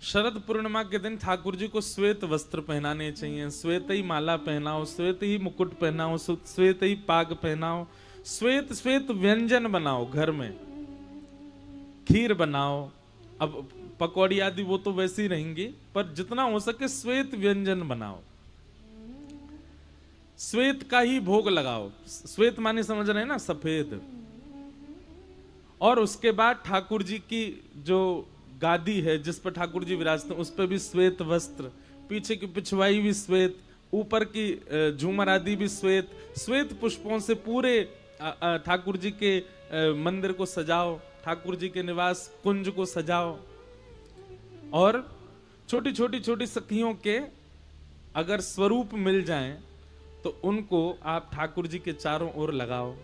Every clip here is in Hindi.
शरद पूर्णिमा के दिन ठाकुर जी को श्वेत वस्त्र पहनाने चाहिए, श्वेत ही माला पहनाओ, श्वेत ही मुकुट पहनाओ, श्वेत ही पाग पहनाओ, श्वेत श्वेत व्यंजन बनाओ, घर में खीर बनाओ। अब पकौड़ी आदि वो तो वैसी रहेंगी, पर जितना हो सके श्वेत व्यंजन बनाओ, श्वेत का ही भोग लगाओ। श्वेत माने समझ रहे हैं ना, सफेद। और उसके बाद ठाकुर जी की जो गादी है जिस पर ठाकुर जी विराजते हैं, उस पर भी श्वेत वस्त्र, पीछे की पिछवाई भी श्वेत, ऊपर की झूमर आदि भी श्वेत, श्वेत पुष्पों से पूरे ठाकुर जी के मंदिर को सजाओ, ठाकुर जी के निवास कुंज को सजाओ। और छोटी छोटी छोटी सखियों के अगर स्वरूप मिल जाएं तो उनको आप ठाकुर जी के चारों ओर लगाओ।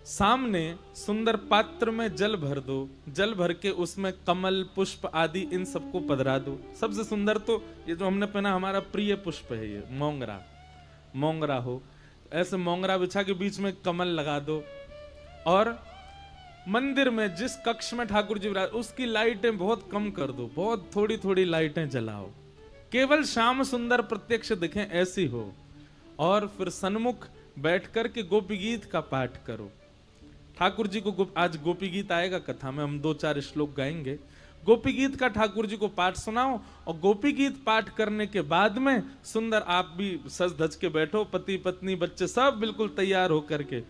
सामने सुंदर पात्र में जल भर दो, जल भर के उसमें कमल पुष्प आदि इन सबको पधरा दो। सबसे सुंदर तो ये जो हमने पहना हमारा प्रिय पुष्प है, ये मोंगरा, मोंगरा हो, ऐसे मोंगरा बिछा के बीच में कमल लगा दो। और मंदिर में जिस कक्ष में ठाकुर जी विराज उसकी लाइटें बहुत कम कर दो, बहुत थोड़ी थोड़ी लाइटें जलाओ, केवल श्याम सुंदर प्रत्यक्ष दिखें ऐसी हो। और फिर सन्मुख बैठ कर के गोपी गीत का पाठ करो। ठाकुर जी को आज गोपी गीत आएगा कथा में, हम 2-4 श्लोक गाएंगे। गोपी गीत का ठाकुर जी को पाठ सुनाओ, और गोपी गीत पाठ करने के बाद में सुंदर आप भी सज धज के बैठो, पति पत्नी बच्चे सब बिल्कुल तैयार होकर के,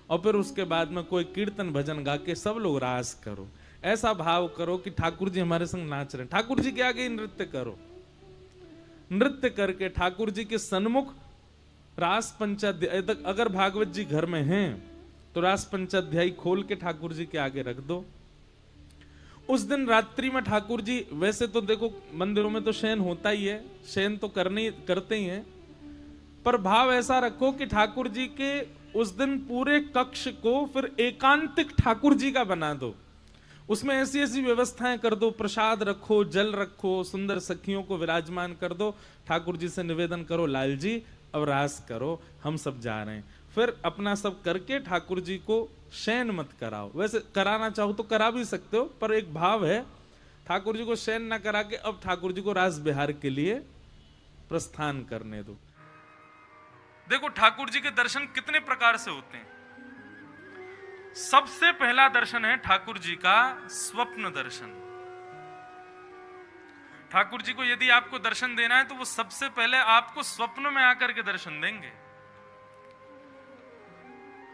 और फिर उसके बाद में कोई कीर्तन भजन गा के सब लोग रास करो। ऐसा भाव करो कि ठाकुर जी हमारे संग नाच रहे हैं। ठाकुर जी के आगे नृत्य करो, नृत्य करके ठाकुर जी के सन्मुख रास पंचाध्याय तक, अगर भागवत जी घर में हैं तो रास पंचाध्यायी खोल के ठाकुर जी के आगे रख दो। उस दिन रात्रि में ठाकुर जी, वैसे तो देखो मंदिरों में तो शयन होता ही है, शयन तो करते ही हैं, पर भाव ऐसा रखो कि ठाकुर जी के उस दिन पूरे कक्ष को फिर एकांतिक ठाकुर जी का बना दो। उसमें ऐसी ऐसी व्यवस्थाएं कर दो, प्रसाद रखो, जल रखो, सुंदर सखियों को विराजमान कर दो। ठाकुर जी से निवेदन करो, लाल जी अब रास करो, हम सब जा रहे हैं। फिर अपना सब करके ठाकुर जी को शयन मत कराओ। वैसे कराना चाहो तो करा भी सकते हो, पर एक भाव है ठाकुर जी को शयन ना करा के अब ठाकुर जी को रास बिहार के लिए प्रस्थान करने दो। देखो ठाकुर जी के दर्शन कितने प्रकार से होते हैं। सबसे पहला दर्शन है ठाकुर जी का स्वप्न दर्शन। ठाकुर जी को यदि आपको दर्शन देना है तो वो सबसे पहले आपको स्वप्न में आकर के दर्शन देंगे।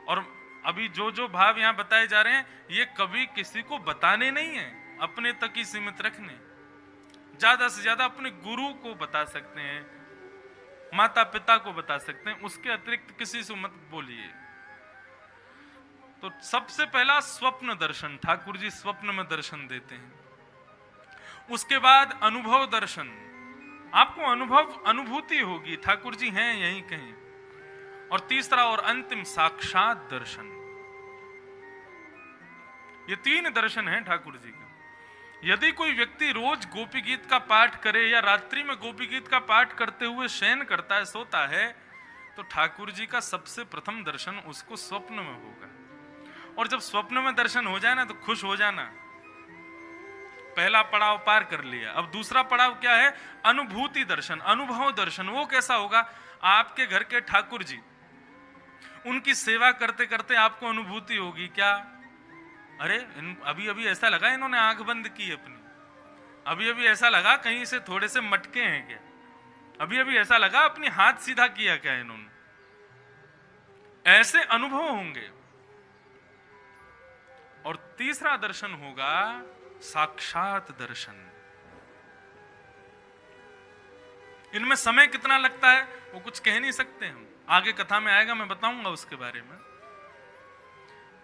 और अभी जो जो भाव यहां बताए जा रहे हैं ये कभी किसी को बताने नहीं है, अपने तक ही सीमित रखने। ज्यादा से ज्यादा अपने गुरु को बता सकते हैं, माता पिता को बता सकते हैं, उसके अतिरिक्त किसी से मत बोलिए। तो सबसे पहला स्वप्न दर्शन, ठाकुर जी स्वप्न में दर्शन देते हैं। उसके बाद अनुभव दर्शन, आपको अनुभूति होगी ठाकुर जी हैं यहीं कहीं। और तीसरा और अंतिम साक्षात दर्शन। ये 3 दर्शन हैं ठाकुर जी के। यदि कोई व्यक्ति रोज गोपी गीत का पाठ करे या रात्रि में गोपी गीत का पाठ करते हुए शयन करता है, सोता है, तो ठाकुर जी का सबसे प्रथम दर्शन उसको स्वप्न में होगा। और जब स्वप्न में दर्शन हो जाए ना तो खुश हो जाना, पहला पड़ाव पार कर लिया। अब दूसरा पड़ाव क्या है? अनुभूति दर्शन, अनुभव दर्शन। वो कैसा होगा? आपके घर के ठाकुर जी, उनकी सेवा करते करते आपको अनुभूति होगी क्या, अरे अभी अभी ऐसा लगा इन्होंने आंख बंद की अपनी, अभी अभी ऐसा लगा कहीं से थोड़े से मटके हैं क्या, अभी अभी ऐसा लगा अपनी हाथ सीधा किया क्या इन्होंने। ऐसे अनुभव होंगे। और तीसरा दर्शन होगा साक्षात दर्शन। इनमें समय कितना लगता है वो कुछ कह नहीं सकते हम, आगे कथा में आएगा, मैं बताऊंगा उसके बारे में।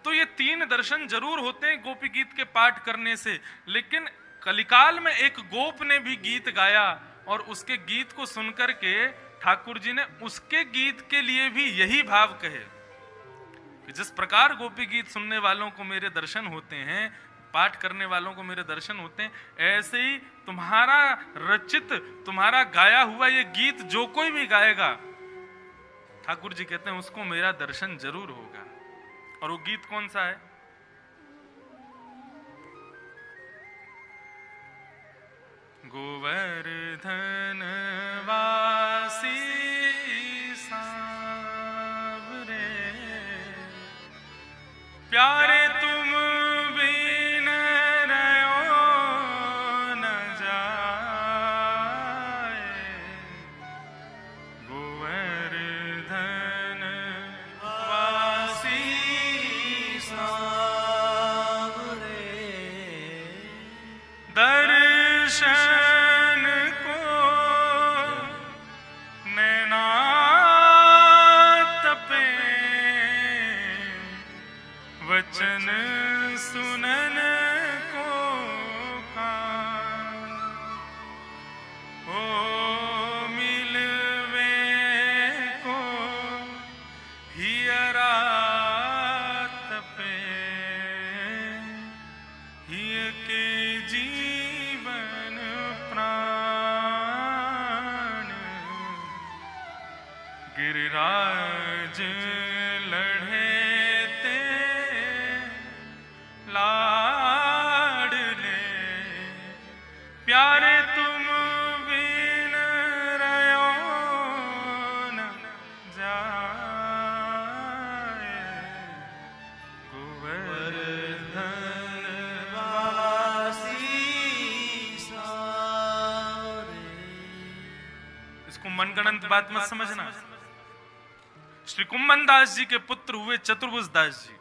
तो ये 3 दर्शन जरूर होते हैं गोपी गीत के पाठ करने से। लेकिन कलिकाल में एक गोप ने भी गीत गाया और उसके गीत को सुनकर के ठाकुर जी ने उसके गीत के लिए भी यही भाव कहे कि जिस प्रकार गोपी गीत सुनने वालों को मेरे दर्शन होते हैं, पाठ करने वालों को मेरे दर्शन होते हैं, ऐसे ही तुम्हारा रचित, तुम्हारा गाया हुआ ये गीत जो कोई भी गाएगा, ठाकुर जी कहते हैं उसको मेरा दर्शन जरूर होगा। और वो गीत कौन सा है? गोवर्धन वासी सांवरे, प्यारे तुम बिन रहो न जाए, गोवर्धन वासी सांवरे, दर्शन को नैना तपे, वचन सुनन को कान, ओ मिलवे को हियरा तपे, हिय के जीवन प्राण, गिरिराज लढ़े ते लाडले, प्यारे तुम बिन रहो न जाए, गोवर्धन वासी सांवरे। इसको मनगढ़ंत बात मत समझना। श्री कुंभन दास जी के पुत्र हुए चतुर्भुज दास जी,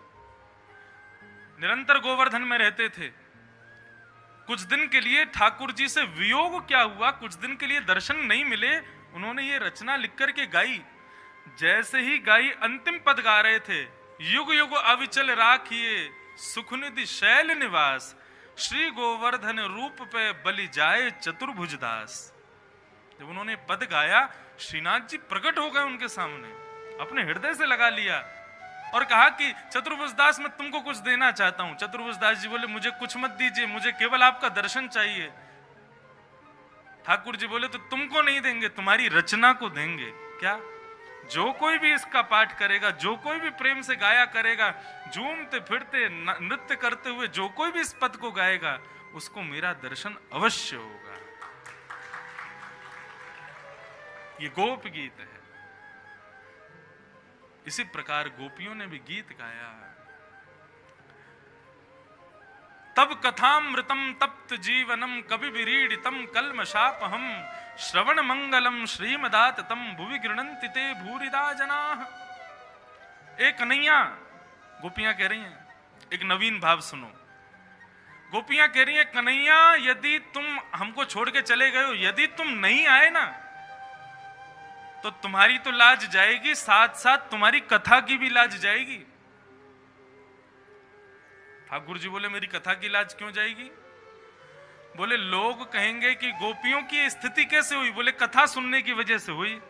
निरंतर गोवर्धन में रहते थे। कुछ दिन के लिए ठाकुर जी से वियोग क्या हुआ, कुछ दिन के लिए दर्शन नहीं मिले, उन्होंने ये रचना लिख करके गाई। जैसे ही गाई अंतिम पद गा रहे थे, युग युग अविचल राखिए सुखनिधि शैल निवास, श्री गोवर्धन रूप पे बलि जाए चतुर्भुज दास। जब उन्होंने पद गाया, श्रीनाथ जी प्रकट हो गए उनके सामने, अपने हृदय से लगा लिया और कहा कि चतुर्भुज दास मैं तुमको कुछ देना चाहता हूं। चतुर्भुज दास जी बोले मुझे कुछ मत दीजिए, मुझे केवल आपका दर्शन चाहिए। ठाकुर जी बोले तो तुमको नहीं देंगे, तुम्हारी रचना को देंगे। क्या? जो कोई भी इसका पाठ करेगा, जो कोई भी प्रेम से गाया करेगा, झूमते फिरते नृत्य करते हुए जो कोई भी इस पद को गाएगा, उसको मेरा दर्शन अवश्य होगा। ये गोप गीत है। इसी प्रकार गोपियों ने भी गीत गाया। तब कथामृतम तप्त जीवनम कवि विरीडितम कल्मषापहम श्रवण मंगलम श्रीमदाततम भुवि गृणन्ति ते भूरिदा जनाः। एक कन्हैया, गोपियां कह रही हैं, एक नवीन भाव सुनो। गोपियां कह रही हैं, कन्हैया यदि तुम हमको छोड़ के चले गए हो, यदि तुम नहीं आए ना तो तुम्हारी तो लाज जाएगी, साथ साथ तुम्हारी कथा की भी लाज जाएगी। ठाकुर जी बोले मेरी कथा की लाज क्यों जाएगी? बोले लोग कहेंगे कि गोपियों की स्थिति कैसे हुई? बोले कथा सुनने की वजह से हुई।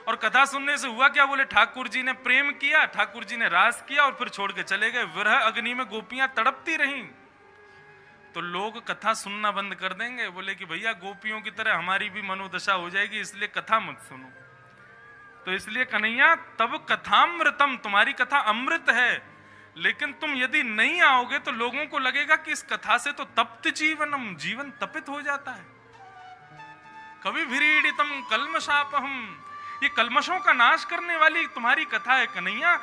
और कथा सुनने से हुआ क्या? बोले ठाकुर जी ने प्रेम किया, ठाकुर जी ने रास किया और फिर छोड़ के चले गए। विरह अग्नि में गोपियां तड़पती रहीं, तो लोग कथा सुनना बंद कर देंगे। बोले कि भैया गोपियों की तरह हमारी भी मनोदशा हो जाएगी, इसलिए कथा मत सुनो। तो इसलिए कन्हैया तब कथामृतम, तुम्हारी कथा अमृत है, लेकिन तुम यदि नहीं आओगे तो लोगों को लगेगा कि इस कथा से तो तप्त जीवनम, जीवन तपित हो जाता है। कवि विरीडितम कल्मषापहम, ये कल्मशों का नाश करने वाली तुम्हारी कथा है कन्हैया।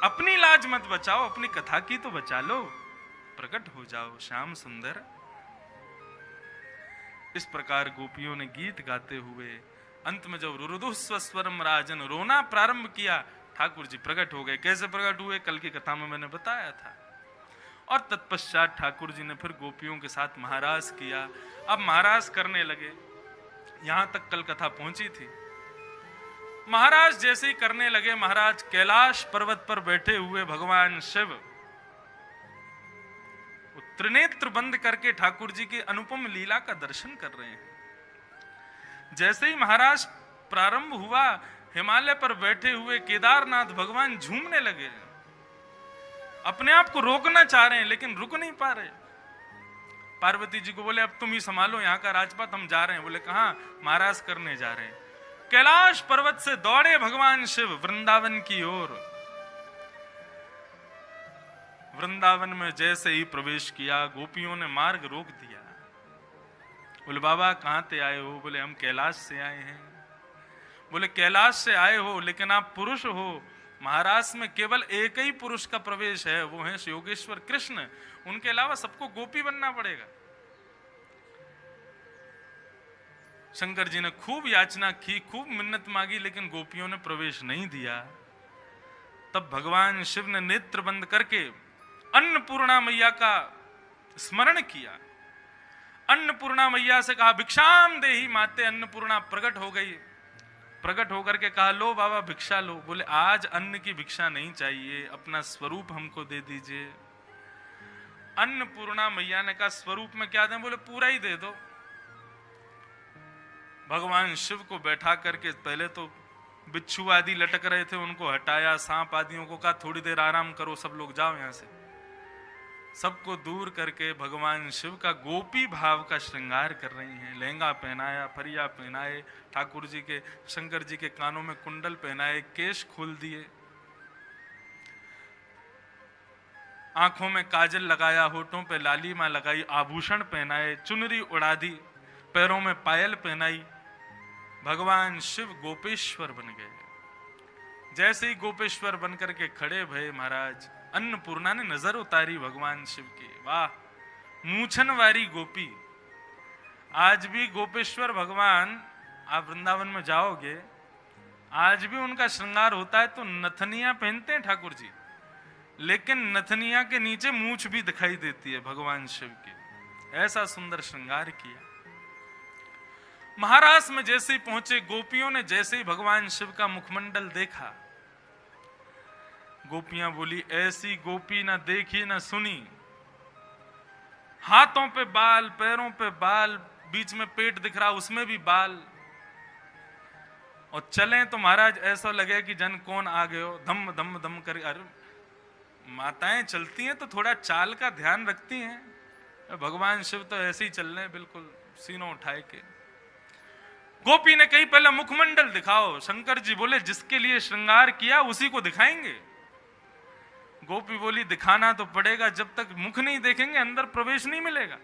अपनी लाज मत बचाओ, अपनी कथा की तो बचा लो, प्रकट हो जाओ श्याम सुंदर। इस प्रकार गोपियों ने गीत गाते हुए अंत में जब रुरुदुस्वस्वरम राजन, रोना प्रारंभ किया, ठाकुर जी प्रकट हो गए। कैसे प्रकट हुए कल की कथा में मैंने बताया था। और तत्पश्चात ठाकुर जी ने फिर गोपियों के साथ महारास किया। अब महारास करने लगे, यहां तक कल कथा पहुंची थी। महाराज जैसे ही करने लगे, महाराज कैलाश पर्वत पर बैठे हुए भगवान शिव त्रिनेत्र बंद करके ठाकुर जी की अनुपम लीला का दर्शन कर रहे हैं। जैसे ही महाराज प्रारंभ हुआ, हिमालय पर बैठे हुए केदारनाथ भगवान झूमने लगे। अपने आप को रोकना चाह रहे हैं लेकिन रुक नहीं पा रहे। पार्वती जी को बोले अब तुम ही संभालो यहाँ का राजपाट, हम जा रहे हैं। बोले कहां? महाराज करने जा रहे हैं। कैलाश पर्वत से दौड़े भगवान शिव वृंदावन की ओर। वृंदावन में जैसे ही प्रवेश किया, गोपियों ने मार्ग रोक दिया। बोले बाबा कहाँ से आए हो? बोले हम कैलाश से आए हैं। बोले कैलाश से आए हो लेकिन आप पुरुष हो, महाराष्ट्र में केवल एक ही पुरुष का प्रवेश है, वो है योगेश्वर कृष्ण, उनके अलावा सबको गोपी बनना पड़ेगा। शंकर जी ने खूब याचना की, खूब मिन्नत मांगी, लेकिन गोपियों ने प्रवेश नहीं दिया। तब भगवान शिव ने नेत्र बंद करके अन्नपूर्णा मैया का स्मरण किया। अन्नपूर्णा मैया से कहा भिक्षाम देहि माते। अन्नपूर्णा प्रकट हो गई, प्रकट होकर के कहा लो बाबा भिक्षा लो। बोले आज अन्न की भिक्षा नहीं चाहिए, अपना स्वरूप हमको दे दीजिए। अन्नपूर्णा मैया ने कहा स्वरूप में क्या दें? बोले पूरा ही दे दो। भगवान शिव को बैठा करके पहले तो बिच्छू आदि लटक रहे थे उनको हटाया, सांप आदियों को कहा थोड़ी देर आराम करो, सब लोग जाओ यहां से। सबको दूर करके भगवान शिव का गोपी भाव का श्रृंगार कर रही हैं। लहंगा पहनाया, फरिया पहनाए, ठाकुर जी के, शंकर जी के कानों में कुंडल पहनाए, केश खोल दिए, आंखों में काजल लगाया, होठों पे लालिमा लगाई, आभूषण पहनाए, चुनरी उड़ा दी, पैरों में पायल पहनाई। भगवान शिव गोपेश्वर बन गए। जैसे ही गोपेश्वर बनकर के खड़े भये महाराज, अन्नपूर्णा ने नजर उतारी भगवान शिव की, वाह मूछन वारी गोपी। आज भी गोपेश्वर भगवान, आप वृंदावन में जाओगे, आज भी उनका श्रृंगार होता है तो नथनियां पहनते हैं ठाकुर जी, लेकिन नथनिया के नीचे मूछ भी दिखाई देती है भगवान शिव की। ऐसा सुंदर श्रृंगार किया। महाराष्ट्र में जैसे ही पहुंचे, गोपियों ने जैसे ही भगवान शिव का मुखमंडल देखा, गोपियां बोली ऐसी गोपी ना देखी ना सुनी। हाथों पे बाल, पैरों पे बाल, बीच में पेट दिख रहा उसमें भी बाल, और चलें तो महाराज ऐसा लगे कि जन कौन आ गए हो, धम धम धम कर। अरे माताएं चलती हैं तो थोड़ा चाल का ध्यान रखती हैं, भगवान शिव तो ऐसे ही चल रहे हैं बिल्कुल सीनों उठाए के। गोपी ने कही पहले मुखमंडल दिखाओ। शंकर जी बोले जिसके लिए श्रृंगार किया उसी को दिखाएंगे। गोपी बोली दिखाना तो पड़ेगा, जब तक मुख नहीं देखेंगे अंदर प्रवेश नहीं मिलेगा।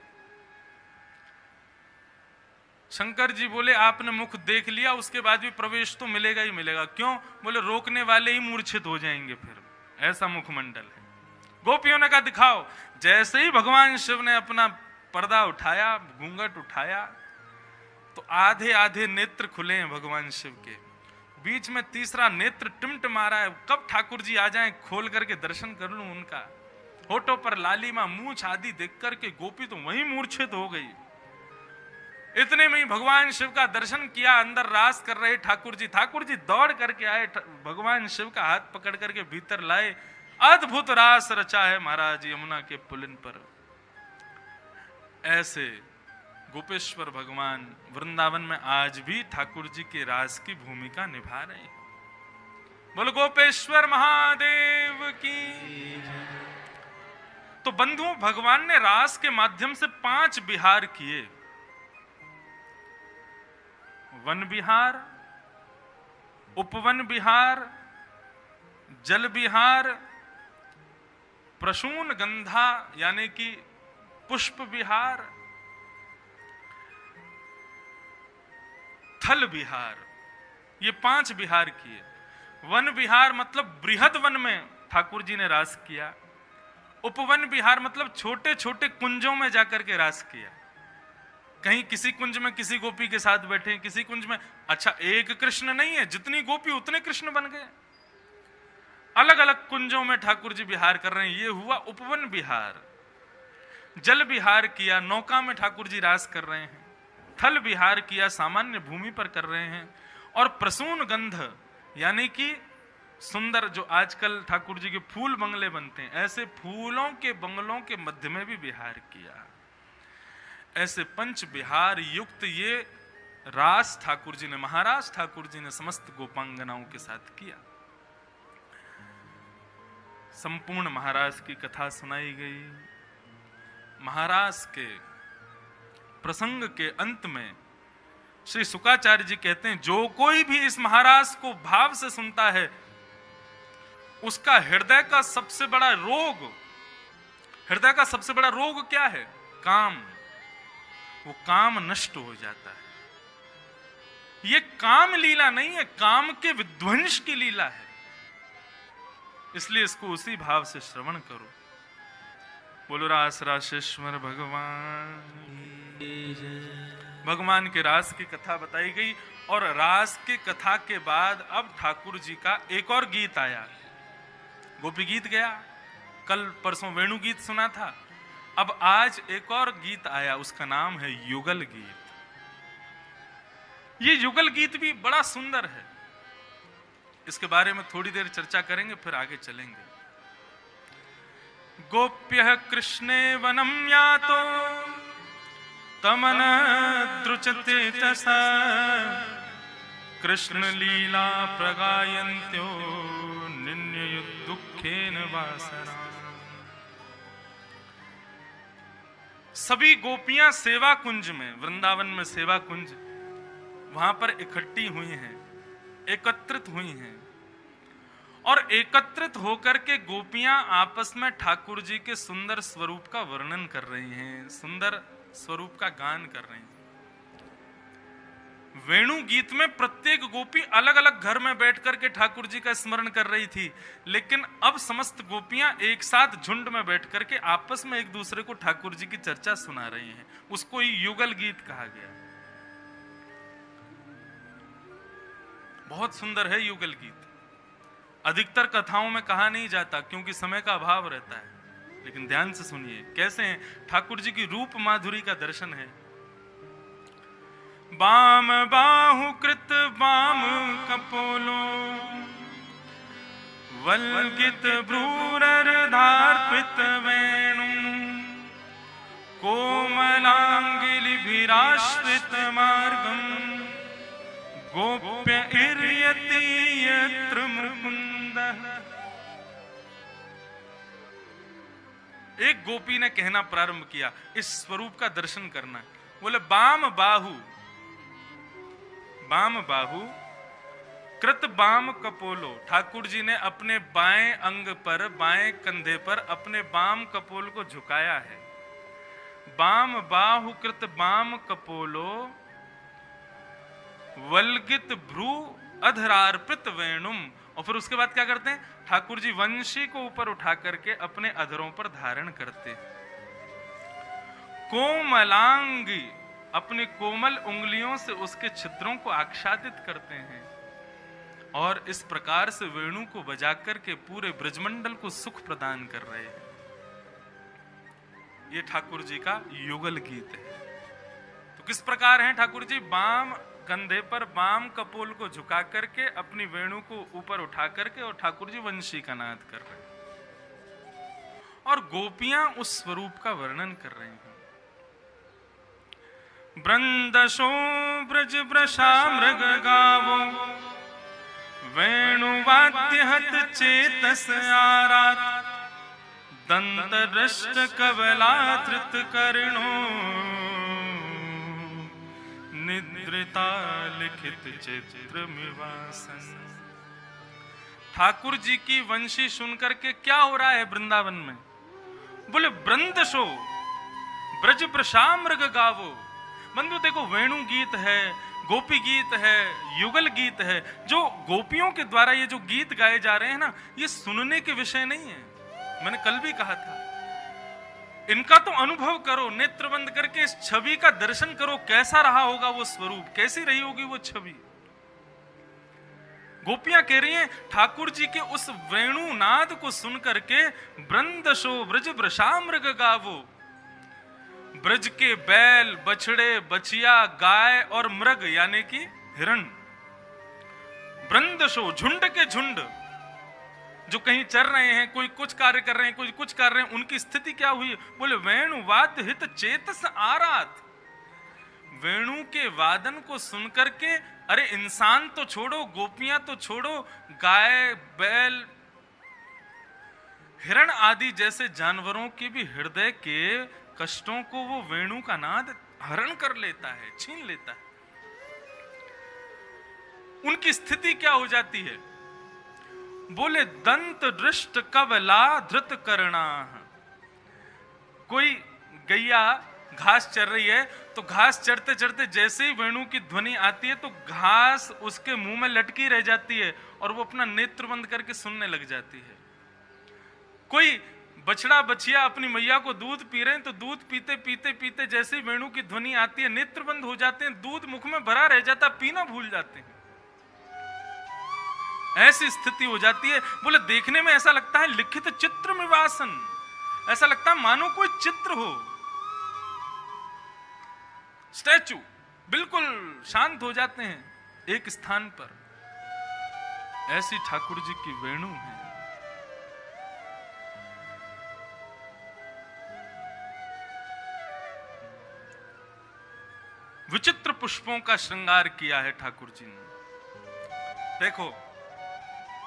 शंकर जी बोले आपने मुख देख लिया, उसके बाद भी प्रवेश तो मिलेगा ही मिलेगा। क्यों? बोले रोकने वाले ही मूर्छित हो जाएंगे फिर, ऐसा मुखमंडल है। गोपियों ने कहा दिखाओ। जैसे ही भगवान शिव ने अपना पर्दा उठाया, घूंघट उठाया, तो आधे आधे नेत्र खुले हैं भगवान शिव के, बीच में तीसरा नेत्र टिमटिमा रहा है। कब ठाकुर जी आ जाएं, खोल करके दर्शन कर लूं उनका। होठों पर लालिमा, मूछ आदि देख करके गोपी तो वहीं मूर्छित हो गई। इतने में ही भगवान शिव का दर्शन किया, अंदर रास कर रहे ठाकुर जी। ठाकुर जी दौड़ करके आए, भगवान शिव का हाथ पकड़ करके भीतर लाए। अद्भुत रास रचा है महाराज यमुना के पुलिन पर। ऐसे गोपेश्वर भगवान वृंदावन में आज भी ठाकुर जी के रास की भूमिका निभा रहे हैं। बोलो गोपेश्वर महादेव की। तो बंधुओं, भगवान ने रास के माध्यम से 5 विहार किए। वन विहार, उपवन विहार, जल विहार, प्रसून गंधा यानी कि पुष्प विहार, थल विहार, ये 5 विहार किए। वन विहार मतलब बृहद वन में ठाकुर जी ने रास किया। उपवन विहार मतलब छोटे छोटे कुंजों में जाकर के रास किया। कहीं किसी कुंज में किसी गोपी के साथ बैठे, किसी कुंज में, अच्छा एक कृष्ण नहीं है, जितनी गोपी उतने कृष्ण बन गए। अलग अलग कुंजों में ठाकुर जी विहार कर रहे हैं, ये हुआ उपवन विहार। जल विहार किया, नौका में ठाकुर जी रास कर रहे हैं। थल विहार किया, सामान्य भूमि पर कर रहे हैं। और प्रसून गंध यानी कि सुंदर, जो आजकल ठाकुर जी के फूल बंगले बनते हैं, ऐसे फूलों के बंगलों के मध्य में भी विहार किया। ऐसे 5 विहार युक्त ये रास ठाकुर जी ने, महाराज ठाकुर जी ने समस्त गोपांगनाओं के साथ किया। संपूर्ण महाराज की कथा सुनाई गई। महाराज के प्रसंग के अंत में श्री शुकाचार्य जी कहते हैं, जो कोई भी इस महाराज को भाव से सुनता है, उसका हृदय का सबसे बड़ा रोग, हृदय का सबसे बड़ा रोग क्या है? काम। वो काम नष्ट हो जाता है। ये काम लीला नहीं है, काम के विध्वंस की लीला है। इसलिए इसको उसी भाव से श्रवण करो। बोलो रास राशेश्वर भगवान। भगवान के रास की कथा बताई गई और रास की कथा के बाद अब ठाकुर जी का एक और गीत आया। गोपी गीत गया, कल परसों वेणु गीत सुना था, अब आज एक और गीत आया, उसका नाम है युगल गीत। ये युगल गीत भी बड़ा सुंदर है, इसके बारे में थोड़ी देर चर्चा करेंगे, फिर आगे चलेंगे। गोप्यः कृष्णे वनम यातो तमन द्रुचते तसा कृष्ण लीला प्रगायन्त्यो निन्य दुखेन वासना। सभी गोपियां सेवा कुंज में, वृंदावन में सेवा कुंज, वहां पर इकट्ठी हुई हैं, एकत्रित हुई हैं और एकत्रित होकर के गोपियां आपस में ठाकुर जी के सुंदर स्वरूप का वर्णन कर रही हैं, सुंदर स्वरूप का गान कर रही हैं। वेणु गीत में प्रत्येक गोपी अलग अलग घर में बैठ करके ठाकुर जी का स्मरण कर रही थी, लेकिन अब समस्त गोपियां एक साथ झुंड में बैठ करके आपस में एक दूसरे को ठाकुर जी की चर्चा सुना रही हैं। उसको ही युगल गीत कहा गया। बहुत सुंदर है युगल गीत। अधिकतर कथाओं में कहा नहीं जाता क्योंकि समय का अभाव रहता है, लेकिन ध्यान से सुनिए कैसे हैं। ठाकुर जी की रूप माधुरी का दर्शन है। बाम बाहु कृत बाम कपोलो वल्गित भ्रूरर्धार्पित वेणु कोमलांगिलिभिराश्रित मार्गम गोप्य इर्यति यत्र मुकुंदः। एक गोपी ने कहना प्रारंभ किया, इस स्वरूप का दर्शन करना है। बोले बाम बाहु, बाम बाहु कृत बाम कपोलो। ठाकुर जी ने अपने बाएं अंग पर, बाएं कंधे पर अपने बाम कपोल को झुकाया है। बाम बाहु कृत बाम कपोलो वल्गित भ्रू अधरार्पित वेणुम। और फिर उसके बाद क्या करते हैं, ठाकुर जी वंशी को ऊपर उठा करके अपने अधरों पर धारण करते। कोमलांगी, अपनी कोमल उंगलियों से उसके छिद्रों को आच्छादित करते हैं और इस प्रकार से वेणु को बजाकर के पूरे ब्रजमंडल को सुख प्रदान कर रहे हैं। ये ठाकुर जी का युगल गीत है। तो किस प्रकार हैं ठाकुर जी? बाम कंधे पर बाम कपोल को झुका करके अपनी वेणु को ऊपर उठा करके और ठाकुर जी वंशी का नाद कर रहे हैं और गोपियां उस स्वरूप का वर्णन कर रहे हैं। वृंदशो ब्रज वृषा मृग गावो वेणुवाद्य हत चेतस आरात दंत दृष्ट कबलाधृत कर्णो निद्रिता लिखित चित्र मिवासन। ठाकुर जी की वंशी सुनकर के क्या हो रहा है वृंदावन में? बोले वृंदशो ब्रज वृषा मृग गावो। बंधु देखो, वेणु गीत है, गोपी गीत है, युगल गीत है। जो गोपियों के द्वारा ये जो गीत गाए जा रहे हैं ना, ये सुनने के विषय नहीं है। मैंने कल भी कहा था, इनका तो अनुभव करो, नेत्र बंद करके इस छवि का दर्शन करो। कैसा रहा होगा वो स्वरूप, कैसी रही होगी वो छवि। गोपियां कह रही हैं ठाकुर जी के उस वेणु नाद को सुन करके वृंदशो ब्रज वृषा मृग गावो। ब्रज के बैल, बछड़े, बछिया, गाय और मृग यानी कि हिरण, वृंदशो झुंड के झुंड जो कहीं चर रहे हैं, कोई कुछ कार्य कर रहे हैं, कोई कुछ कर रहे हैं, उनकी स्थिति क्या हुई? बोले वेणु वाद्य हित चेतस आरात। वेणु के वादन को सुनकर के, अरे इंसान तो छोड़ो, गोपियां तो छोड़ो, गाय, बैल, हिरण आदि जैसे जानवरों के भी हृदय के कष्टों को वो वेणु का नाद हरण कर लेता है, छीन लेता है। उनकी स्थिति क्या हो जाती है? बोले दंत दृष्ट कवला धृत करना। कोई गैया घास चर रही है, तो घास चरते चरते जैसे ही वेणु की ध्वनि आती है तो घास उसके मुंह में लटकी रह जाती है और वो अपना नेत्र बंद करके सुनने लग जाती है। कोई बछड़ा बछिया अपनी मैया को दूध पी रहे हैं, तो दूध पीते पीते पीते जैसे ही वेणु की ध्वनि आती है नेत्र बंद हो जाते हैं, दूध मुख में भरा रह जाता, पीना भूल जाते हैं। ऐसी स्थिति हो जाती है। बोले देखने में ऐसा लगता है लिखित चित्र में वासन, ऐसा लगता है मानो कोई चित्र हो, स्टैचू, बिल्कुल शांत हो जाते हैं एक स्थान पर। ऐसी ठाकुर जी की वेणु है। विचित्र पुष्पों का श्रृंगार किया है ठाकुर जी ने। देखो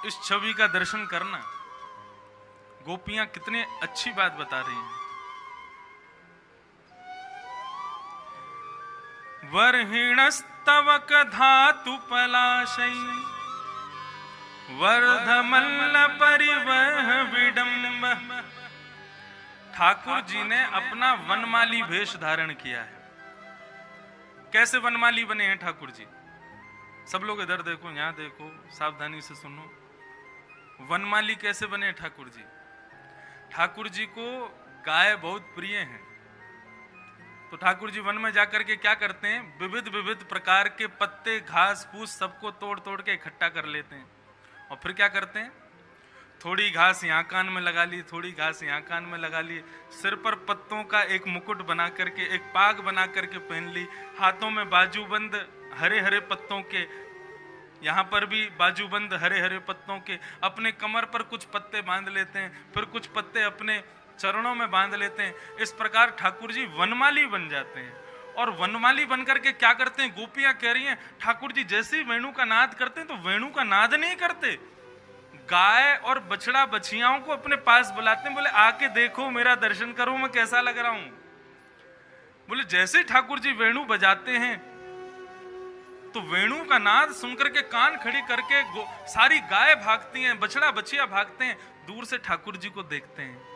इस छवि का दर्शन करना, गोपियां कितनी अच्छी बात बता रही हैं। वर्हिणस्तवक धातु पलाशै वर्धमल्ल परिवह विडम्ब। ठाकुर जी ने अपना वनमाली वेश धारण किया है। कैसे वनमाली बने हैं ठाकुर जी? सब लोग इधर देखो, यहां देखो, सावधानी से सुनो। वनमाली कैसे बने ठाकुर जी? ठाकुर जी को गाय बहुत प्रिय है, तो ठाकुर जी वन में जाकर के क्या करते हैं, विविध विविध प्रकार के पत्ते घास फूस सबको तोड़ तोड़ के इकट्ठा कर लेते हैं और फिर क्या करते हैं, थोड़ी घास यहाँ कान में लगा ली, थोड़ी घास यहाँ कान में लगा ली, सिर पर पत्तों का एक मुकुट बना करके, एक पाग बना करके पहन ली, हाथों में बाजूबंद हरे हरे पत्तों के, यहाँ पर भी बाजूबंद हरे हरे पत्तों के, अपने कमर पर कुछ पत्ते बांध लेते हैं, फिर कुछ पत्ते अपने चरणों में बांध लेते हैं। इस प्रकार ठाकुर जी वनमाली बन जाते हैं। और वनमाली बन करके क्या करते हैं, गोपियां कह रही हैं ठाकुर जी जैसे ही वेणु का नाद करते हैं तो वेणु का नाद नहीं करते, गाय और बछड़ा बछियाओं को अपने पास बुलाते हैं। बोले आके देखो, मेरा दर्शन करो, मैं कैसा लग रहा हूं। बोले जैसे ही ठाकुर जी वेणु बजाते हैं तो वेणु का नाद सुनकर के कान खड़ी करके सारी गाय भागती हैं, बछड़ा बछिया भागते हैं, दूर से ठाकुर जी को देखते हैं।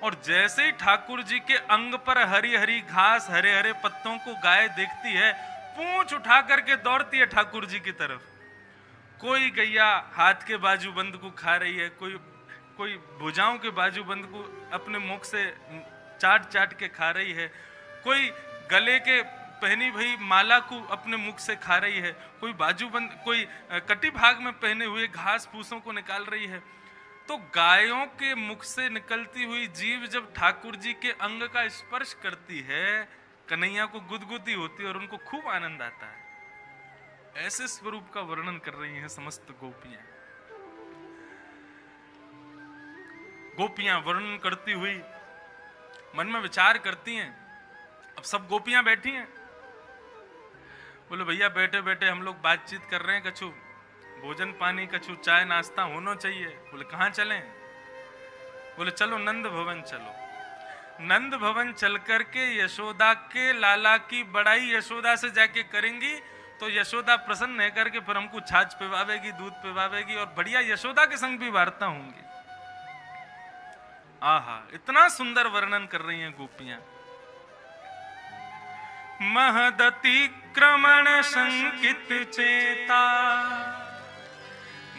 और जैसे ही ठाकुर जी के अंग पर हरी हरी घास हरे हरे पत्तों को गाय देखती है, पूंछ उठा करके दौड़ती है ठाकुर जी की तरफ। कोई गैया हाथ के बाजूबंद को खा रही है, कोई भुजाओं के बाजूबंद को अपने मुख से चाट चाट के खा रही है, कोई गले के पहनी हुई माला को अपने मुख से खा रही है, कोई बाजूबंद, कोई कटी भाग में पहने हुए घास फूसों को निकाल रही है। तो गायों के मुख से निकलती हुई जीव जब ठाकुर जी के अंग का स्पर्श करती है, कन्हैया को गुदगुदी होती है और उनको खूब आनंद आता है। ऐसे स्वरूप का वर्णन कर रही हैं समस्त गोपियां। गोपियां वर्णन करती हुई मन में विचार करती हैं। अब सब गोपियां बैठी हैं, बोले भैया बैठे बैठे हम लोग बातचीत कर रहे हैं, कछु भोजन पानी, कछु चाय नाश्ता होना चाहिए। बोले कहाँ चलें? बोले चलो नंद भवन चलो। नंद भवन चल करके यशोदा के लाला की बड़ाई यशोदा से जाके करेंगी तो यशोदा प्रसन्न है करके फिर हमको छाछ पिवावेगी, दूध पिवावेगी और बढ़िया यशोदा के संग भी वार्ता होंगी। आहा, इतना सुंदर वर्णन कर रही हैं गोपियां। महदतिक्रमण संकित चेता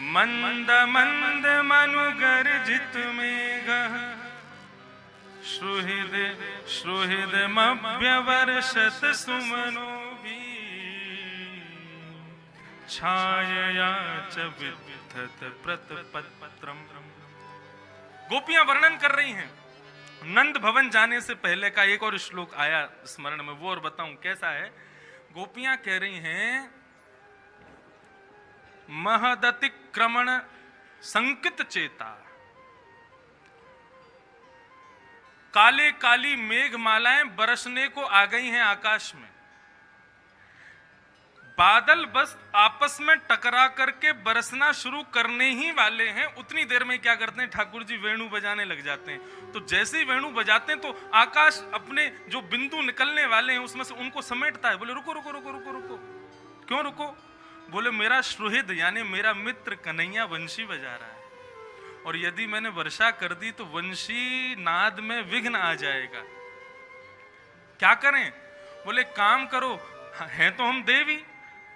मंद मंद मनुगर्जित मेघ श्रुहिद श्रुहिद मभ्यवर्षत सुमनो भी छायया च विद्धत प्रतपत्रम। गोपियां वर्णन कर रही हैं। नंद भवन जाने से पहले का एक और श्लोक आया स्मरण में, वो और बताऊं कैसा है। गोपियां कह रही हैं महदतिक्रमण संकित चेता, काले काली मेघमालाएं बरसने को आ गई हैं आकाश में। बादल बस आपस में टकरा करके बरसना शुरू करने ही वाले हैं, उतनी देर में क्या करते हैं ठाकुर जी वेणु बजाने लग जाते हैं। तो जैसे ही वेणु बजाते हैं तो आकाश अपने जो बिंदु निकलने वाले हैं उसमें से उनको समेटता है। बोले रुको रुको रुको रुको रुको। क्यों रुको? बोले मेरा श्रुहिद यानी मेरा मित्र कन्हैया वंशी बजा रहा है और यदि मैंने वर्षा कर दी तो वंशी नाद में विघ्न आ जाएगा। क्या करें? बोले काम करो, हैं तो हम देवी।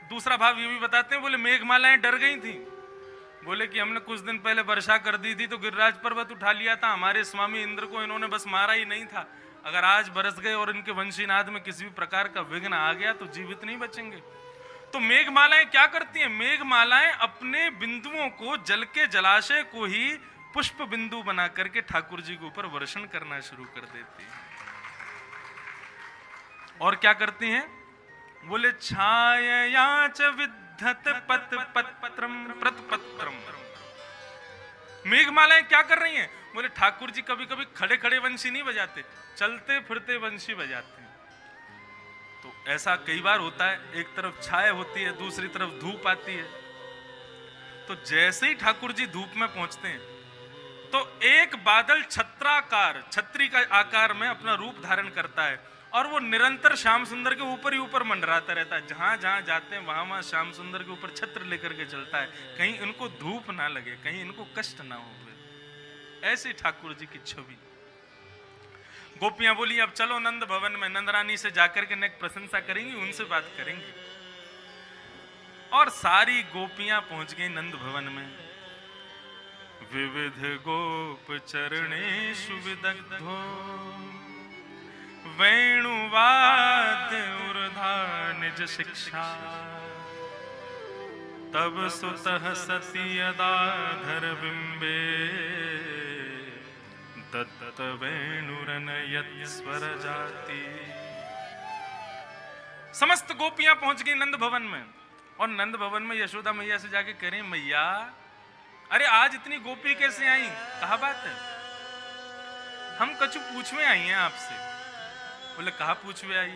दूसरा भाव ये भी बताते हैं, बोले मेघमालाएं डर गई थी। बोले कि हमने कुछ दिन पहले वर्षा कर दी थी तो गिरिराज पर्वत उठा लिया था, हमारे स्वामी इंद्र को इन्होंने बस मारा ही नहीं था। अगर आज बरस गए और इनके वंशीनाद में किसी भी प्रकार का विघ्न आ गया तो जीवित नहीं बचेंगे। तो मेघमालाएं क्या करती हैं? मेघमालाएं अपने बिंदुओं को, जल के जलाशय को ही पुष्प बिंदु बना करके ठाकुर जी के ऊपर वर्षण करना शुरू कर देती हैं। और क्या करती हैं? बोले छाया च विद्धत पत पत्रम प्रतपत्रम। मेघमालाएं क्या कर रही हैं? बोले ठाकुर जी कभी कभी खड़े खड़े वंशी नहीं बजाते, चलते फिरते वंशी बजाते हैं। तो ऐसा कई बार होता है, एक तरफ छाया होती है, दूसरी तरफ धूप आती है। तो जैसे ही ठाकुर जी धूप में पहुंचते हैं तो एक बादल छत्राकार, छत्री का आकार में अपना रूप धारण करता है और वो निरंतर श्याम सुंदर के ऊपर ही ऊपर मंडराता रहता है। जहां जहां जाते हैं वहां वहां श्याम सुंदर के ऊपर छत्र लेकर के चलता है, कहीं इनको धूप ना लगे, कहीं इनको कष्ट ना हो। ऐसे ठाकुर जी की छवि। गोपियां बोली अब चलो नंद भवन में, नंद रानी से जाकर के नेक प्रशंसा करेंगी, उनसे बात करेंगे। और सारी गोपियां पहुंच गई नंद भवन में। विविध गोप चरणेषु विदग्धो वेणुवाद्य ऊर्धा निज शिक्षा तब सुतः सती यदाधर बिंबे दत्त वेणुरनयत स्वर जाति। समस्त गोपियां पहुंच गई नंद भवन में और नंद भवन में यशोदा मैया से जाके कह रही, मैया अरे आज इतनी गोपी कैसे आई, कहा बात है? हम कछु पूछवे आई हैं आपसे। बोले कहा पूछवे आई?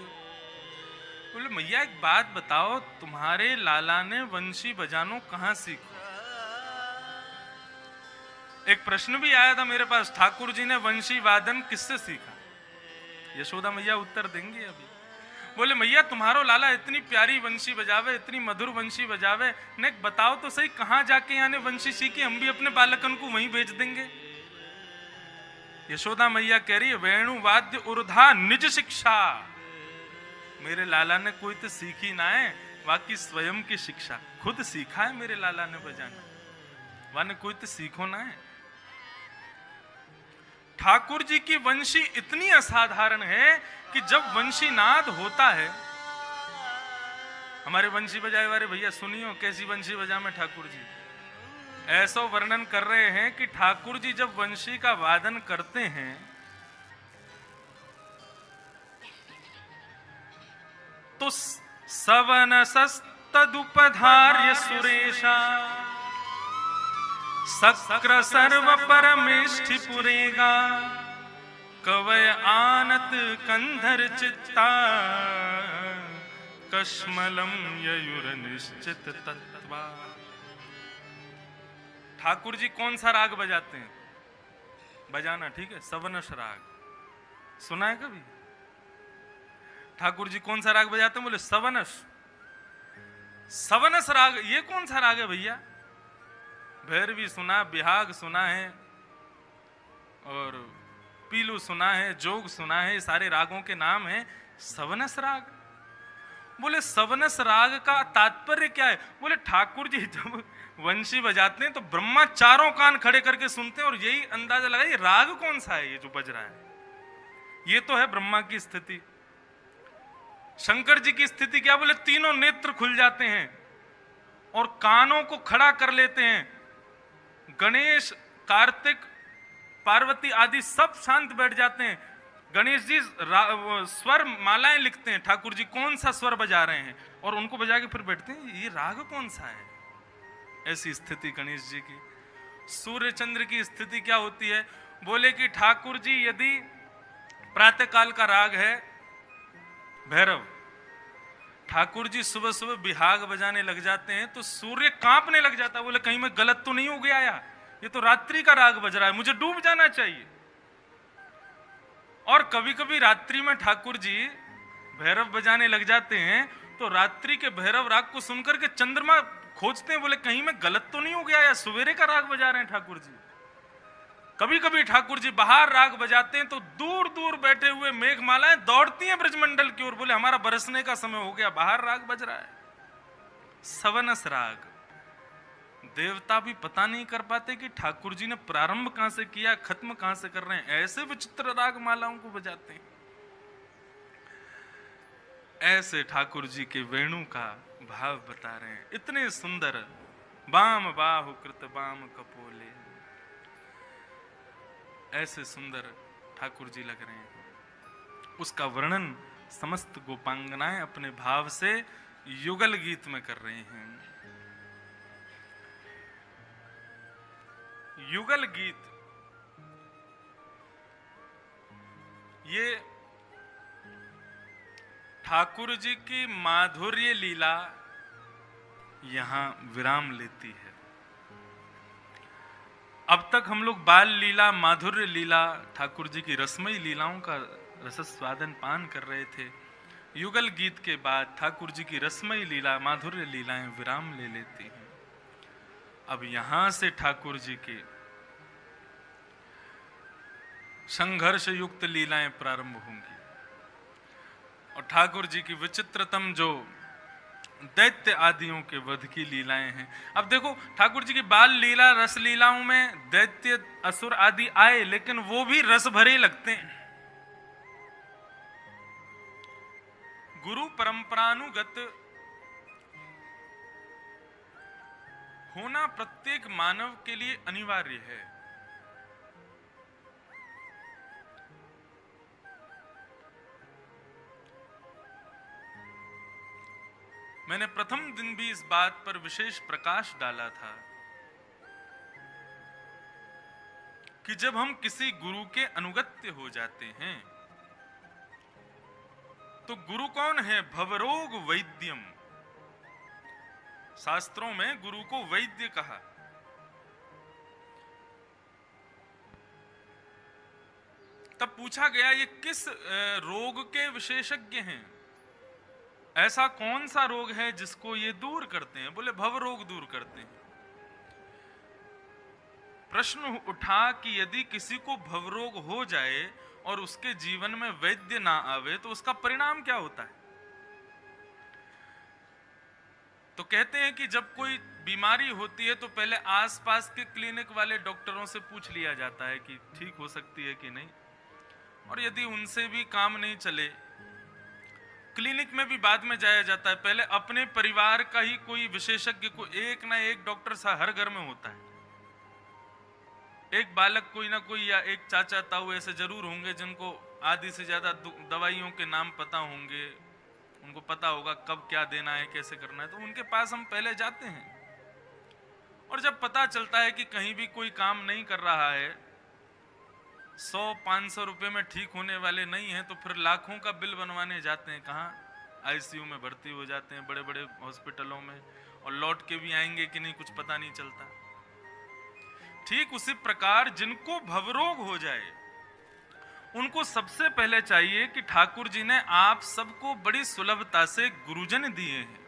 बोले मैया एक बात बताओ, तुम्हारे लाला ने वंशी बजानो कहां सीखो? एक प्रश्न भी आया था मेरे पास, ठाकुर जी ने वंशी वादन किससे सीखा? यशोदा मैया उत्तर देंगी अभी। बोले मैया तुम्हारो लाला इतनी प्यारी वंशी बजावे, इतनी मधुर वंशी बजावे, ने बताओ तो सही कहां जाके यानी वंशी सीखी, हम भी अपने बालकन को वहीं भेज देंगे। यशोदा मैया कह रही है वेणु वाद्य ऊर्धा निज शिक्षा। मेरे लाला ने कोई तो सीखी ना है, बाकी स्वयं की शिक्षा खुद सीखा है मेरे लाला ने बजाना, वाने कोई तो सीखो ना है। ठाकुर जी की वंशी इतनी असाधारण है कि जब वंशी नाद होता है, हमारे वंशी बजाए वाले भैया सुनियो कैसी वंशी बजा में ठाकुर जी ऐसा वर्णन कर रहे हैं कि ठाकुर जी जब वंशी का वादन करते हैं तो सवनसस्तदुपधार्य सुरेशा सक्र सर्व परमेष्ठि पुरेगा कवय आनत कंधर चित्ता कश्मलम ययुर निश्चित तत्वा। ठाकुर जी कौन सा राग बजाते हैं? बजाना ठीक है, सवनस राग सुना है कभी? ठाकुर जी कौन सा राग बजाते हैं? बोले सवनस। सवनस राग ये कौन सा राग है भैया? भैरवी सुना, बिहाग सुना है और पीलू सुना है, जोग सुना है, सारे रागों के नाम हैं। सवनस राग, बोले सवनस राग का तात्पर्य क्या है? बोले ठाकुर जी जब वंशी बजाते हैं तो ब्रह्मा चारों कान खड़े करके सुनते हैं और यही अंदाजा लगाइए राग कौन सा है ये जो बज रहा है। ये तो है ब्रह्मा की स्थिति। शंकर जी की स्थिति क्या? बोले तीनों नेत्र खुल जाते हैं और कानों को खड़ा कर लेते हैं। गणेश, कार्तिक, पार्वती आदि सब शांत बैठ जाते हैं। गणेश जी स्वर मालाएं लिखते हैं, ठाकुर जी कौन सा स्वर बजा रहे हैं और उनको बजा के फिर बैठते हैं ये राग कौन सा है। ऐसी स्थिति गणेश जी की। सूर्य चंद्र की स्थिति क्या होती है? बोले कि ठाकुर जी यदि प्रातः काल का राग है भैरव, ठाकुर जी सुबह सुबह बिहाग बजाने लग जाते हैं तो सूर्य कांपने लग जाता है। बोले कहीं मैं गलत तो नहीं हो गया या ये तो रात्रि का राग बज रहा है, मुझे डूब जाना चाहिए। और कभी कभी रात्रि में ठाकुर जी भैरव बजाने लग जाते हैं तो रात्रि के भैरव राग को सुनकर के चंद्रमा खोजते हैं, बोले कहीं मैं गलत तो नहीं हो गया या सवेरे का राग बजा रहे हैं ठाकुर जी। कभी कभी ठाकुर जी बाहर राग बजाते हैं तो दूर दूर बैठे हुए मेघमालाएं दौड़ती हैं ब्रजमंडल की ओर, बोले हमारा बरसने का समय हो गया, बाहर राग बज रहा है, सवनस राग। देवता भी पता नहीं कर पाते कि ठाकुर जी ने प्रारंभ कहां से किया, खत्म कहां से कर रहे हैं, ऐसे विचित्र राग मालाओं को बजाते हैं। ऐसे ठाकुर जी के वेणु का भाव बता रहे हैं, इतने सुंदर। बाम बाहु कृत बाम कपोले, ऐसे सुंदर ठाकुर जी लग रहे हैं। उसका वर्णन समस्त गोपांगनाएं अपने भाव से युगल गीत में कर रहे हैं। युगल गीत ये ठाकुर जी की माधुर्य लीला यहां विराम लेती है। अब तक हम लोग बाल लीला, माधुर्य लीला, ठाकुर जी की रसमयी लीलाओं का रसस्वादन पान कर रहे थे। युगल गीत के बाद ठाकुर जी की रसमयी लीला, माधुर्य लीलाएं विराम ले लेती हैं। अब यहां से ठाकुर जी की संघर्ष युक्त लीलाएं प्रारंभ होंगी और ठाकुर जी की विचित्रतम जो दैत्य आदियों के वध की लीलाएं हैं। अब देखो ठाकुर जी की बाल लीला, रस लीलाओं में दैत्य असुर आदि आए, लेकिन वो भी रस भरे लगते हैं। गुरु परंपरानुगत होना प्रत्येक मानव के लिए अनिवार्य है। मैंने प्रथम दिन भी इस बात पर विशेष प्रकाश डाला था कि जब हम किसी गुरु के अनुगत्य हो जाते हैं तो गुरु कौन है? भवरोग वैद्यम। शास्त्रों में गुरु को वैद्य कहा। तब पूछा गया ये किस रोग के विशेषज्ञ हैं? ऐसा कौन सा रोग है जिसको ये दूर करते हैं? बोले भव रोग दूर करते हैं। प्रश्न उठा कि यदि किसी को भव रोग हो जाए और उसके जीवन में वैद्य ना आवे तो उसका परिणाम क्या होता है? तो कहते हैं कि जब कोई बीमारी होती है तो पहले आसपास के क्लिनिक वाले डॉक्टरों से पूछ लिया जाता है कि ठीक हो सकती है कि नहीं, और यदि उनसे भी काम नहीं चले, क्लिनिक में भी बाद में जाया जाता है। पहले अपने परिवार का ही कोई विशेषज्ञ को, एक ना एक डॉक्टर सा हर घर में होता है। एक बालक कोई ना कोई या एक चाचा ताऊ ऐसे जरूर होंगे जिनको आधी से ज्यादा दवाइयों के नाम पता होंगे, उनको पता होगा कब क्या देना है, कैसे करना है, तो उनके पास हम पहले जाते हैं। और जब पता चलता है कि कहीं भी कोई काम नहीं कर रहा है, 100-500 रुपए में ठीक होने वाले नहीं है, तो फिर लाखों का बिल बनवाने जाते हैं। कहाँ? आईसीयू में भर्ती हो जाते हैं बड़े बड़े हॉस्पिटलों में, और लौट के भी आएंगे कि नहीं कुछ पता नहीं चलता। ठीक उसी प्रकार जिनको भवरोग हो जाए उनको सबसे पहले चाहिए कि ठाकुर जी ने आप सबको बड़ी सुलभता से गुरुजन दिए हैं,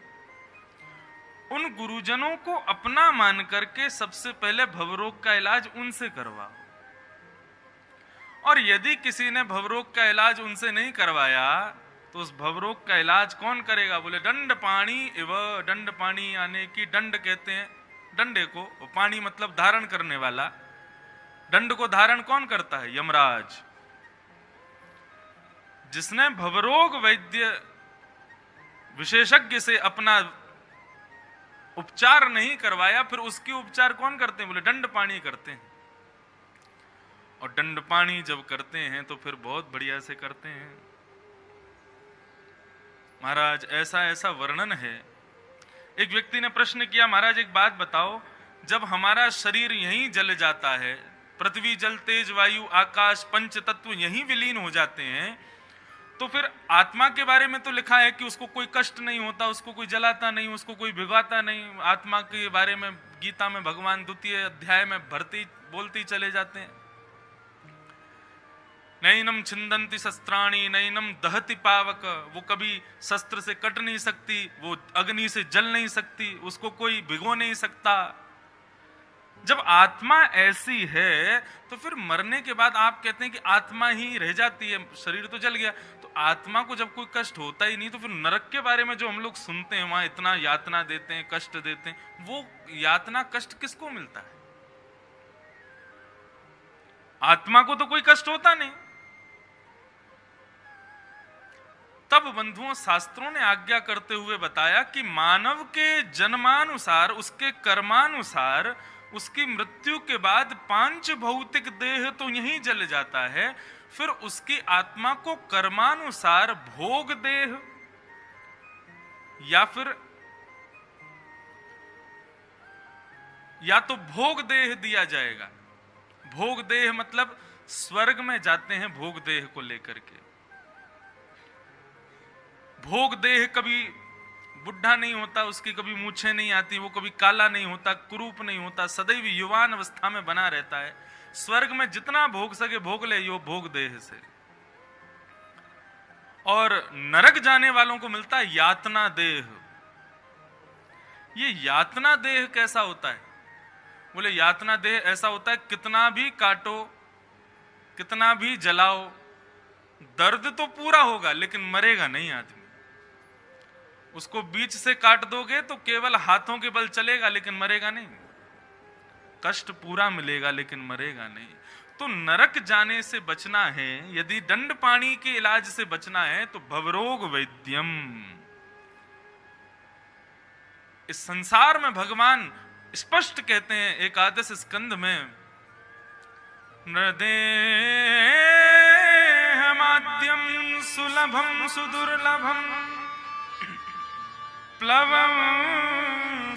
उन गुरुजनों को अपना मान करके सबसे पहले भवरोग का इलाज उनसे करवाओ। और यदि किसी ने भवरोग का इलाज उनसे नहीं करवाया तो उस भवरोग का इलाज कौन करेगा? बोले दंड पाणी एव। दंड पाणी यानी कि दंड कहते हैं डंडे को, पानी मतलब धारण करने वाला। दंड को धारण कौन करता है? यमराज। जिसने भवरोग वैद्य विशेषज्ञ से अपना उपचार नहीं करवाया, फिर उसकी उपचार कौन करते हैं? बोले दंड पाणी करते हैं। और दंड पाणी जब करते हैं तो फिर बहुत बढ़िया से करते हैं। महाराज ऐसा ऐसा वर्णन है। एक व्यक्ति ने प्रश्न किया, महाराज एक बात बताओ, जब हमारा शरीर यहीं जल जाता है, पृथ्वी जल तेज वायु आकाश पंच तत्व यहीं विलीन हो जाते हैं, तो फिर आत्मा के बारे में तो लिखा है कि उसको कोई कष्ट नहीं होता, उसको कोई जलाता नहीं, उसको कोई भिगवाता नहीं। आत्मा के बारे में गीता में भगवान 2 अध्याय में बोलते चले जाते हैं। नैनम छिंदंती शस्त्राणी नैनम दहति पावक। वो कभी शस्त्र से कट नहीं सकती, वो अग्नि से जल नहीं सकती, उसको कोई भिगो नहीं सकता। जब आत्मा ऐसी है तो फिर मरने के बाद आप कहते हैं कि आत्मा ही रह जाती है, शरीर तो जल गया, तो आत्मा को जब कोई कष्ट होता ही नहीं तो फिर नरक के बारे में जो हम लोग सुनते हैं, वहां इतना यातना देते हैं, कष्ट देते हैं, वो यातना कष्ट किसको मिलता है? आत्मा को तो कोई कष्ट होता नहीं। तब बंधुओं शास्त्रों ने आज्ञा करते हुए बताया कि मानव के जन्मानुसार, उसके कर्मानुसार, उसकी मृत्यु के बाद पांच भौतिक देह तो यहीं जल जाता है, फिर उसकी आत्मा को कर्मानुसार भोग देह या तो भोग देह दिया जाएगा। भोग देह मतलब स्वर्ग में जाते हैं भोग देह को लेकर के। भोग देह कभी बुढ़ा नहीं होता, उसकी कभी मूछें नहीं आती, वो कभी काला नहीं होता, कुरूप नहीं होता, सदैव युवान अवस्था में बना रहता है। स्वर्ग में जितना भोग सके भोग ले यो भोग देह से। और नरक जाने वालों को मिलता है यातना देह। ये यातना देह कैसा होता है? बोले यातना देह ऐसा होता है कितना भी काटो, कितना भी जलाओ, दर्द तो पूरा होगा लेकिन मरेगा नहीं आदमी। उसको बीच से काट दोगे तो केवल हाथों के बल चलेगा लेकिन मरेगा नहीं। कष्ट पूरा मिलेगा लेकिन मरेगा नहीं। तो नरक जाने से बचना है, यदि दंड पानी के इलाज से बचना है तो भवरोग वैद्यम। इस संसार में भगवान स्पष्ट कहते हैं एकादश स्कंद में, नृदेहमाद्यम सुलभम सुदुर्लभम प्लवम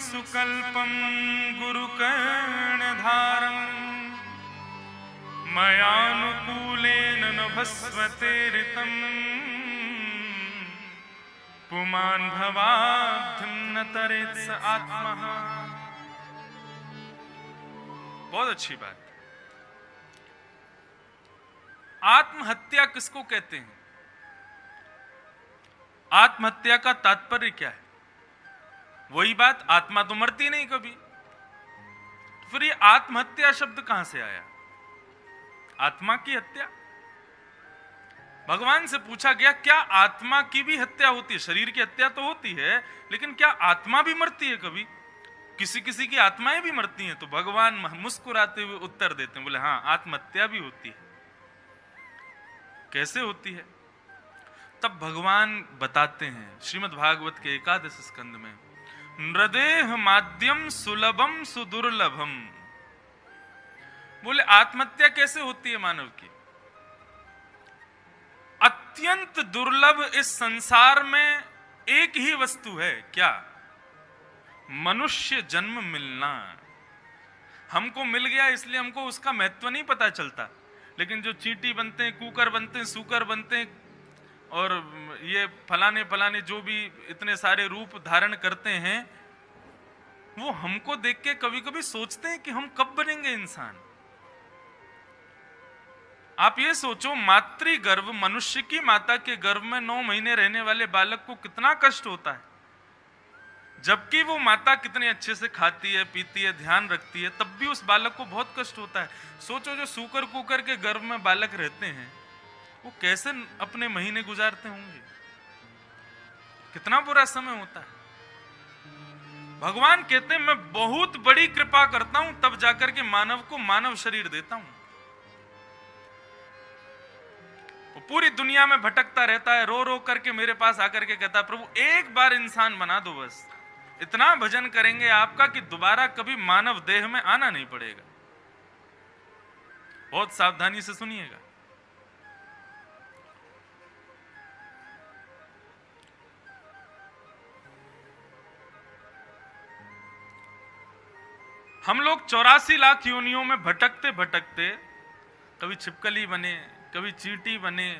सुकल्पम गुरुकर्णधारम मयानुकूलेन न भस्वते ऋतम पुमान भवाब्धिं न तरेत् स आत्मः। बहुत अच्छी बात। आत्महत्या किसको कहते हैं? आत्महत्या का तात्पर्य क्या है? वही बात, आत्मा तो मरती नहीं कभी। तो फिर ये आत्महत्या शब्द कहां से आया? आत्मा की हत्या। भगवान से पूछा गया क्या आत्मा की भी हत्या होती है? शरीर की हत्या तो होती है लेकिन क्या आत्मा भी मरती है कभी? किसी किसी की आत्माएं भी मरती हैं। तो भगवान मुस्कुराते हुए उत्तर देते हैं, बोले हाँ आत्महत्या भी होती है। कैसे होती है? तब भगवान बताते हैं श्रीमद् भागवत के एकादश स्कंद में, नृदेह माध्यम सुलभम सुदुर्लभम। बोले आत्महत्या कैसे होती है मानव की? अत्यंत दुर्लभ इस संसार में एक ही वस्तु है, क्या? मनुष्य जन्म मिलना। हमको मिल गया इसलिए हमको उसका महत्व नहीं पता चलता, लेकिन जो चींटी बनते हैं, कुकर बनते हैं, सूकर बनते हैं और ये फलाने फलाने जो भी इतने सारे रूप धारण करते हैं, वो हमको देख के कभी कभी सोचते हैं कि हम कब बनेंगे इंसान। आप ये सोचो, मातृ गर्भ, मनुष्य की माता के गर्भ में 9 महीने रहने वाले बालक को कितना कष्ट होता है, जबकि वो माता कितने अच्छे से खाती है, पीती है, ध्यान रखती है, तब भी उस बालक को बहुत कष्ट होता है। सोचो जो सूकर कुकर के गर्भ में बालक रहते हैं वो कैसे अपने महीने गुजारते होंगे, कितना बुरा समय होता है। भगवान कहते हैं मैं बहुत बड़ी कृपा करता हूं तब जाकर के मानव को मानव शरीर देता हूं। वो पूरी दुनिया में भटकता रहता है, रो रो करके मेरे पास आकर के कहता है प्रभु एक बार इंसान बना दो, बस इतना भजन करेंगे आपका कि दोबारा कभी मानव देह में आना नहीं पड़ेगा। बहुत सावधानी से सुनिएगा। हम लोग 84 लाख योनियों में भटकते भटकते कभी छिपकली बने, कभी चींटी बने,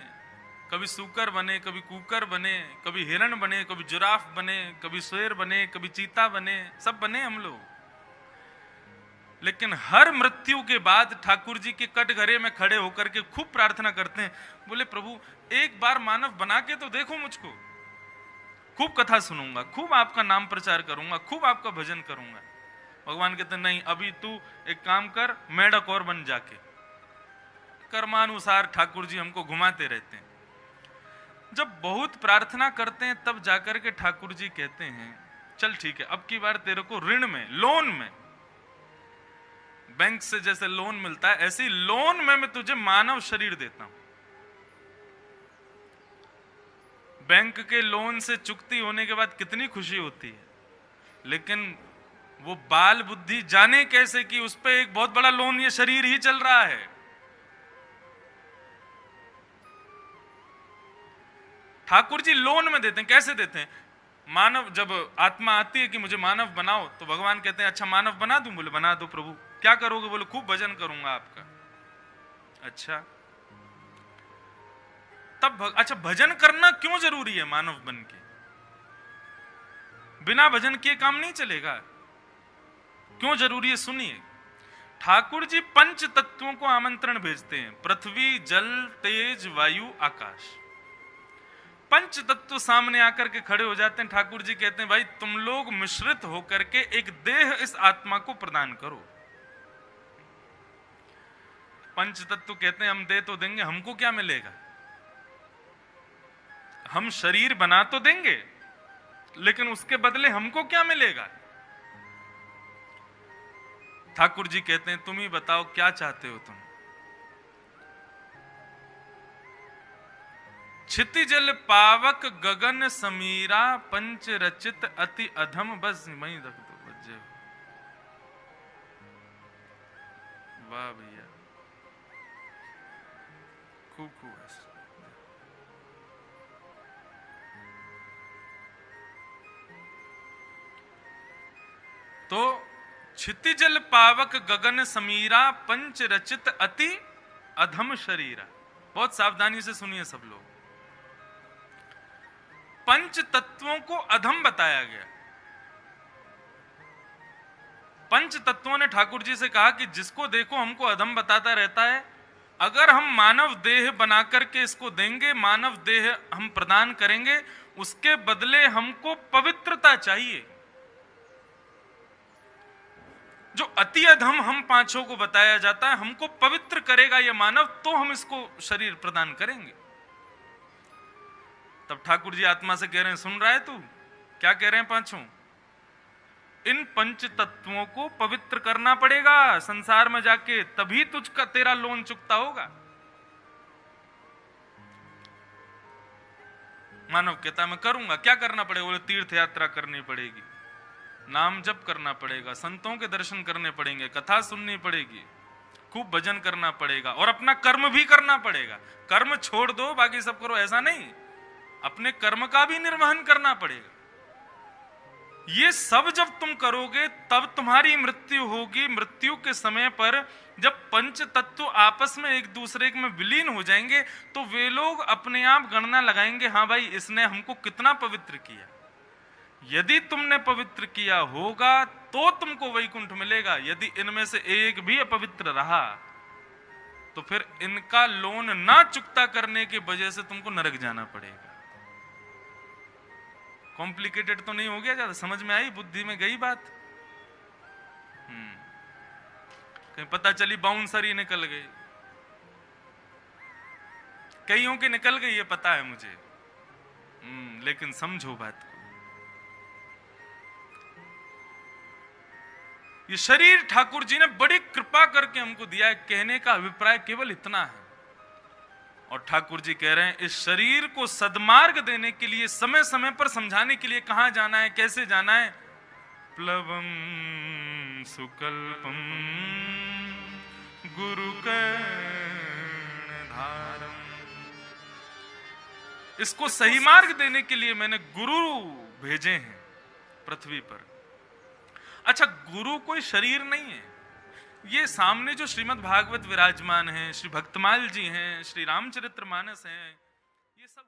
कभी सूकर बने, कभी कुकर बने, कभी हिरण बने, कभी जिराफ बने, कभी शेर बने, कभी चीता बने, सब बने हम लोग। लेकिन हर मृत्यु के बाद ठाकुर जी के कटघरे में खड़े होकर के खूब प्रार्थना करते हैं, बोले प्रभु एक बार मानव बना के तो देखो मुझको, खूब कथा सुनूंगा, खूब आपका नाम प्रचार करूंगा, खूब आपका भजन करूंगा। भगवान कहते नहीं, अभी तू एक काम कर, मेढक और बन जाके। कर्मानुसार ठाकुर जी हमको घुमाते रहते हैं। जब बहुत प्रार्थना करते हैं तब जाकर के ठाकुर जी कहते हैं चल ठीक है, अब की बार तेरे को ऋण में, लोन में, बैंक से जैसे लोन मिलता है ऐसी लोन में मैं तुझे मानव शरीर देता हूं। बैंक के लोन से चुकती होने के बाद कितनी खुशी होती है, लेकिन वो बाल बुद्धि जाने कैसे कि उस पे एक बहुत बड़ा लोन ये शरीर ही चल रहा है। ठाकुर जी लोन में देते हैं। कैसे देते हैं? मानव, जब आत्मा आती है कि मुझे मानव बनाओ, तो भगवान कहते हैं अच्छा मानव बना दूं। बोले बना दो प्रभु। क्या करोगे? बोले खूब भजन करूंगा आपका। अच्छा, तब अच्छा भजन करना क्यों जरूरी है? मानव बन के बिना भजन किए काम नहीं चलेगा। क्यों जरूरी है? सुनिए, ठाकुर जी पंच तत्वों को आमंत्रण भेजते हैं। पृथ्वी, जल, तेज, वायु, आकाश। पंच तत्व सामने आकर के खड़े हो जाते हैं। ठाकुर जी कहते हैं भाई तुम लोग मिश्रित होकर के एक देह इस आत्मा को प्रदान करो। पंच तत्व कहते हैं हम दे तो देंगे, हमको क्या मिलेगा? हम शरीर बना तो देंगे, लेकिन उसके बदले हमको क्या मिलेगा? ठाकुर जी कहते हैं तुम ही बताओ क्या चाहते हो तुम? क्षितिजल पावक गगन समीरा पंच रचित अति अधम बस मई रख दो बज्जे। वाह भैया, खूब खूब। तो क्षितिजल पावक गगन समीरा पंच रचित अति अधम शरीरा। बहुत सावधानी से सुनिए सब लोग। पंच तत्वों को अधम बताया गया। पंच तत्वों ने ठाकुर जी से कहा कि जिसको देखो हमको अधम बताता रहता है, अगर हम मानव देह बनाकर के इसको देंगे, मानव देह हम प्रदान करेंगे, उसके बदले हमको पवित्रता चाहिए। जो अति अधम हम पांचों को बताया जाता है, हमको पवित्र करेगा ये मानव, तो हम इसको शरीर प्रदान करेंगे। तब ठाकुर जी आत्मा से कह रहे हैं सुन रहा है तू? क्या कह रहे हैं पांचों? इन पंच तत्वों को पवित्र करना पड़ेगा संसार में जाके, तभी तुझका तेरा लोन चुकता होगा। मानव कहता मैं करूंगा। क्या करना पड़ेगा? बोले तीर्थ यात्रा करनी पड़ेगी, नाम जप करना पड़ेगा, संतों के दर्शन करने पड़ेंगे, कथा सुननी पड़ेगी, खूब भजन करना पड़ेगा, और अपना कर्म भी करना पड़ेगा। कर्म छोड़ दो बाकी सब करो ऐसा नहीं, अपने कर्म का भी निर्वहन करना पड़ेगा। ये सब जब तुम करोगे तब तुम्हारी मृत्यु होगी। मृत्यु के समय पर जब पंच तत्व आपस में एक दूसरे में विलीन हो जाएंगे, तो वे लोग अपने आप गणना लगाएंगे, हाँ भाई इसने हमको कितना पवित्र किया। यदि तुमने पवित्र किया होगा तो तुमको वैकुंठ मिलेगा। यदि इनमें से एक भी अपवित्र रहा तो फिर इनका लोन ना चुकता करने की वजह से तुमको नरक जाना पड़ेगा। कॉम्प्लिकेटेड तो नहीं हो गया? ज्यादा समझ में आई? बुद्धि में गई बात? कहीं पता चली बाउंसर ही निकल गई, कईयों की निकल गई, ये पता है मुझे। लेकिन समझो बात को। ये शरीर ठाकुर जी ने बड़ी कृपा करके हमको दिया है। कहने का अभिप्राय केवल इतना है। और ठाकुर जी कह रहे हैं इस शरीर को सद्मार्ग देने के लिए, समय समय पर समझाने के लिए कहां जाना है, कैसे जाना है। प्लवम सुकल्पम गुरु कर्णधारम। इसको सही मार्ग देने के लिए मैंने गुरु भेजे हैं पृथ्वी पर। अच्छा, गुरु कोई शरीर नहीं है। ये सामने जो श्रीमद् भागवत विराजमान है, श्री भक्तमाल जी हैं, श्री रामचरितमानस हैं, ये सब